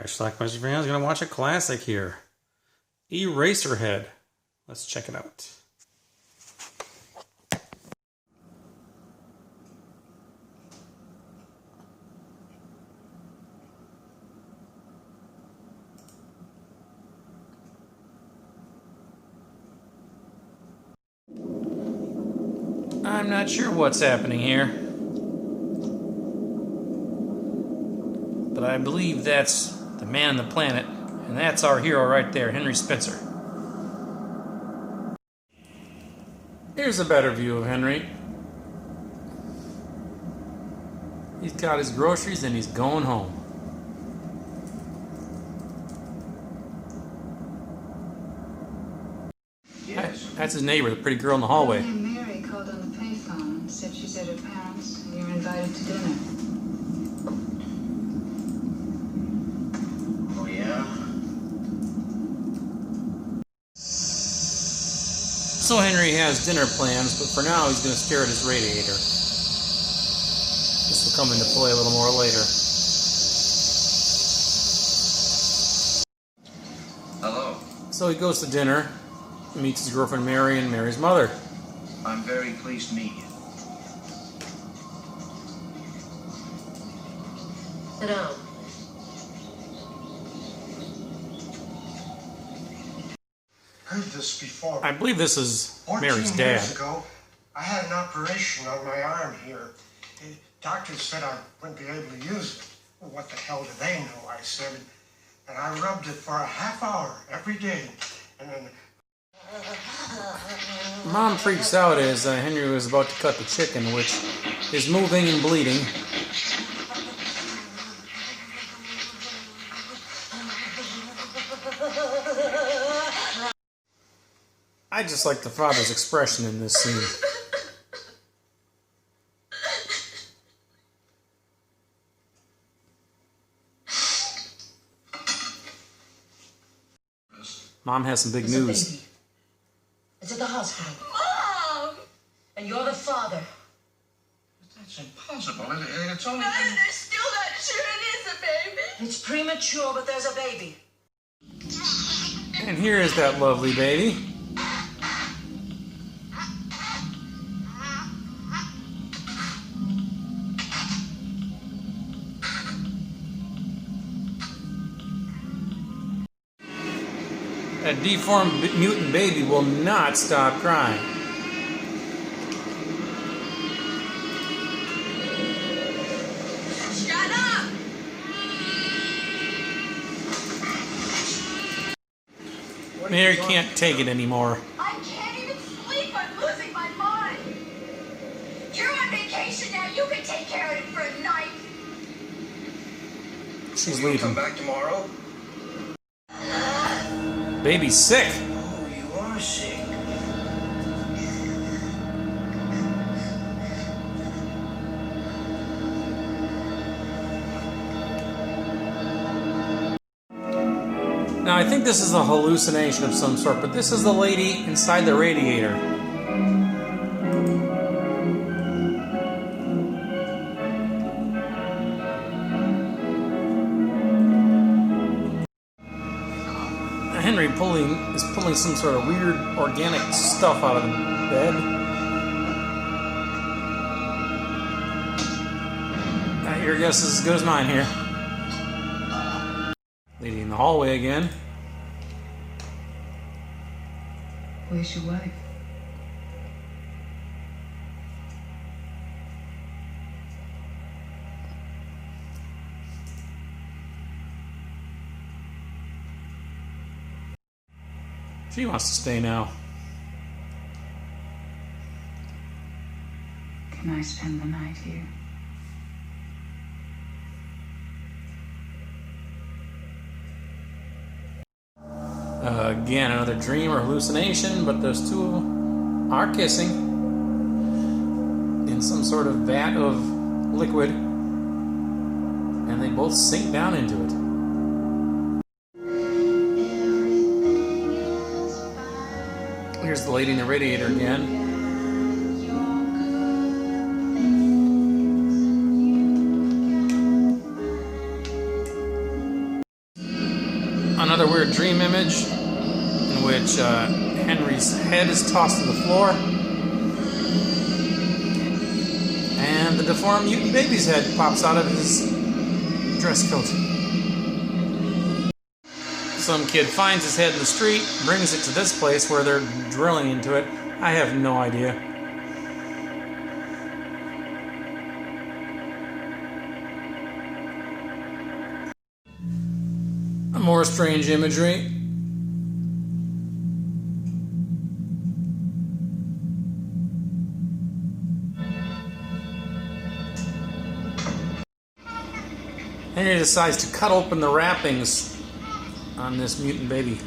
Alright, Schlockmeisters fans, I'm going to watch a classic here. ERASERHEAD. Let's check it out. I'm not sure what's happening here, but I believe that's the man on the planet, and that's our hero right there, Henry Spencer. Here's a better view of Henry. He's got his groceries and he's going home. Yes. That's his neighbor, the pretty girl in the hallway. Mary called on the payphone and said she's at her parents' and you're invited to dinner. Oh, yeah? So Henry has dinner plans, but for now he's going to stare at his radiator. This will come into play a little more later. Hello. So he goes to dinner, meets his girlfriend Mary and Mary's mother. I'm very pleased to meet you. Sit down. Heard this before. I believe this is 14 Mary's years dad. ago, I had an operation on my arm here. The doctor said I wouldn't be able to use it. Well, what the hell do they know, I said. And I rubbed it for a half hour every day. And then... Mom freaks out as Henry was about to cut the chicken, which is moving and bleeding. I just like the father's expression in this scene. Mom has some big There's a news. baby. It's at the hospital. Mom! And you're the father. That's impossible. It's only... No, they're still not sure it is a baby. It's premature, but there's a baby. And here is that lovely baby. That deformed mutant baby will not stop crying. Shut up! Mary can't take it anymore. I can't even sleep. I'm losing my mind. You're on vacation now. You can take care of it for a night. She's Will you come leaving. back tomorrow? Baby's sick. Oh, you are sick. Now I think this is a hallucination of some sort, but this is the lady inside the radiator. Henry is pulling some sort of weird organic stuff out of the bed. Your guess is as good as mine here. Lady in the hallway again. Where's your wife? She wants to stay now. Can I spend the night here? Again, another dream or hallucination, but those two are kissing in some sort of vat of liquid, and they both sink down into it. Here's the lady in the radiator again. dream image in which Henry's head is tossed to the floor, and the deformed mutant baby's head pops out of his dress coat. Some kid finds his head in the street, brings it to this place where they're drilling into it. I have no idea. More strange imagery. Henry decides to cut open the wrappings on this mutant baby.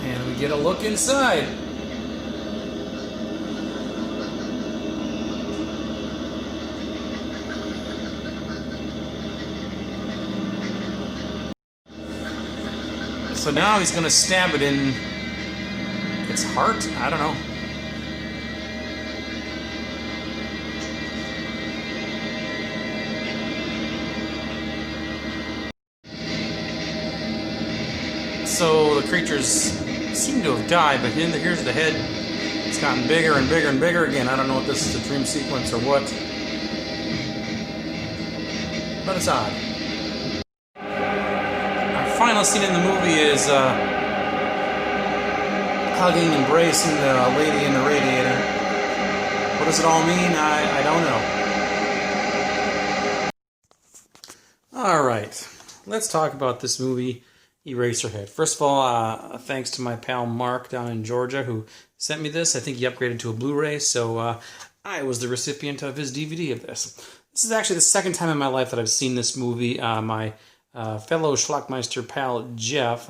And we get a look inside. So now he's going to stab it in its heart? I don't know. So the creatures seem to have died, but here's the head. It's gotten bigger and bigger and bigger again. I don't know if this is a dream sequence or what. But it's odd. Final scene in the movie is hugging, embracing the lady in the radiator. What does it all mean? I don't know. Alright, let's talk about this movie, Eraserhead. First of all, thanks to my pal Mark down in Georgia who sent me this. I think he upgraded to a Blu-ray, so I was the recipient of his DVD of this. This is actually the second time in my life that I've seen this movie. My fellow Schlockmeister pal Jeff,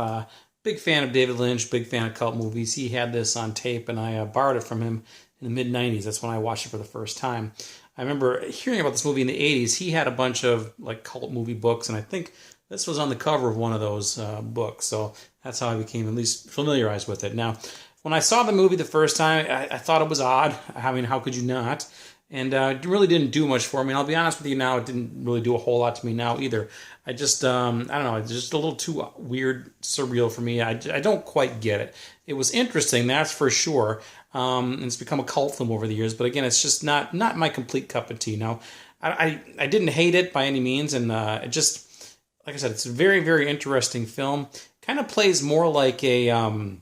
big fan of David Lynch, big fan of cult movies. He had this on tape, and I borrowed it from him in the mid-'90s. That's when I watched it for the first time. I remember hearing about this movie in the 80s. He had a bunch of like cult movie books, and I think this was on the cover of one of those books. So that's how I became at least familiarized with it. Now, when I saw the movie the first time, I thought it was odd. I mean, how could you not? And it really didn't do much for me. And I'll be honest with you now, it didn't really do a whole lot to me now either. I just, I don't know, it's just a little too weird, surreal for me. I don't quite get it. It was interesting, that's for sure. And it's become a cult film over the years. But again, it's just not my complete cup of tea. Now, I didn't hate it by any means. And it just, like I said, it's a very, very interesting film. Kind of plays more like a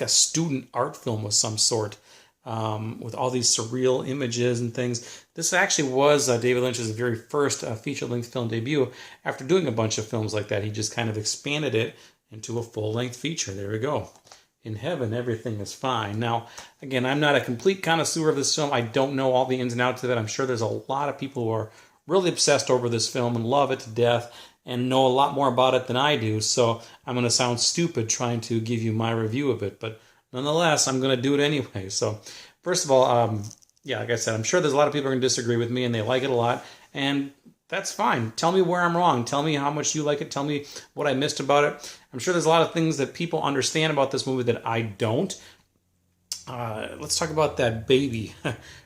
student art film of some sort. With all these surreal images and things. This actually was David Lynch's very first feature-length film debut. After doing a bunch of films like that, he just kind of expanded it into a full-length feature. There we go. In heaven, everything is fine. Now, again, I'm not a complete connoisseur of this film. I don't know all the ins and outs of it. I'm sure there's a lot of people who are really obsessed over this film and love it to death and know a lot more about it than I do. So I'm going to sound stupid trying to give you my review of it, but nonetheless, I'm going to do it anyway. So, first of all, yeah, like I said, I'm sure there's a lot of people who are going to disagree with me, and they like it a lot, and that's fine. Tell me where I'm wrong. Tell me how much you like it. Tell me what I missed about it. I'm sure there's a lot of things that people understand about this movie that I don't. Let's talk about that baby.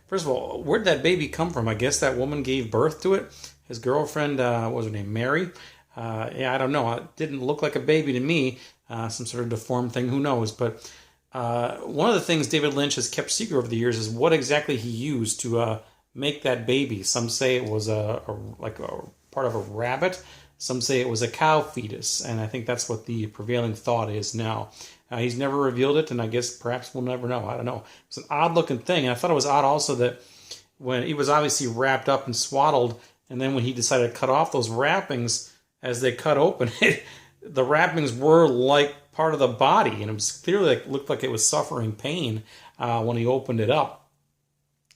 First of all, where'd that baby come from? I guess that woman gave birth to it. His girlfriend, what was her name, Mary? Yeah, I don't know. It didn't look like a baby to me. Some sort of deformed thing, who knows, but one of the things David Lynch has kept secret over the years is what exactly he used to make that baby. Some say it was like a part of a rabbit. Some say it was a cow fetus, and I think that's what the prevailing thought is now. He's never revealed it, and I guess perhaps we'll never know. I don't know. It's an odd-looking thing, and I thought it was odd also that when he was obviously wrapped up and swaddled, and then when he decided to cut off those wrappings, as they cut open, the wrappings were like part of the body, and it was clearly looked like it was suffering pain when he opened it up.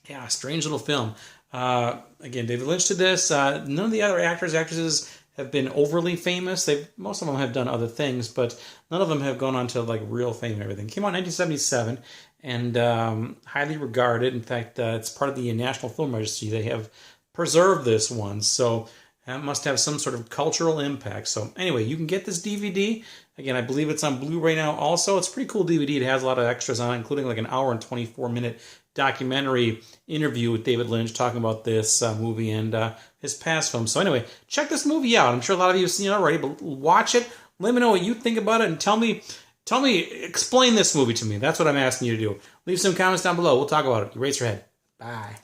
Yeah, strange little film. Again, David Lynch did this. None of the other actors, actresses have been overly famous. Most of them have done other things, but none of them have gone on to like real fame and everything. It came out in 1977 and highly regarded. In fact, it's part of the National Film Registry. They have preserved this one, so That must have some sort of cultural impact. So anyway, you can get this DVD. Again, I believe it's on Blu-ray now also. It's a pretty cool DVD. It has a lot of extras on it, including like an hour and 24-minute documentary interview with David Lynch talking about this movie and his past films. So anyway, check this movie out. I'm sure a lot of you have seen it already, but watch it. Let me know what you think about it and tell me, explain this movie to me. That's what I'm asking you to do. Leave some comments down below. We'll talk about it. Eraserhead. Bye.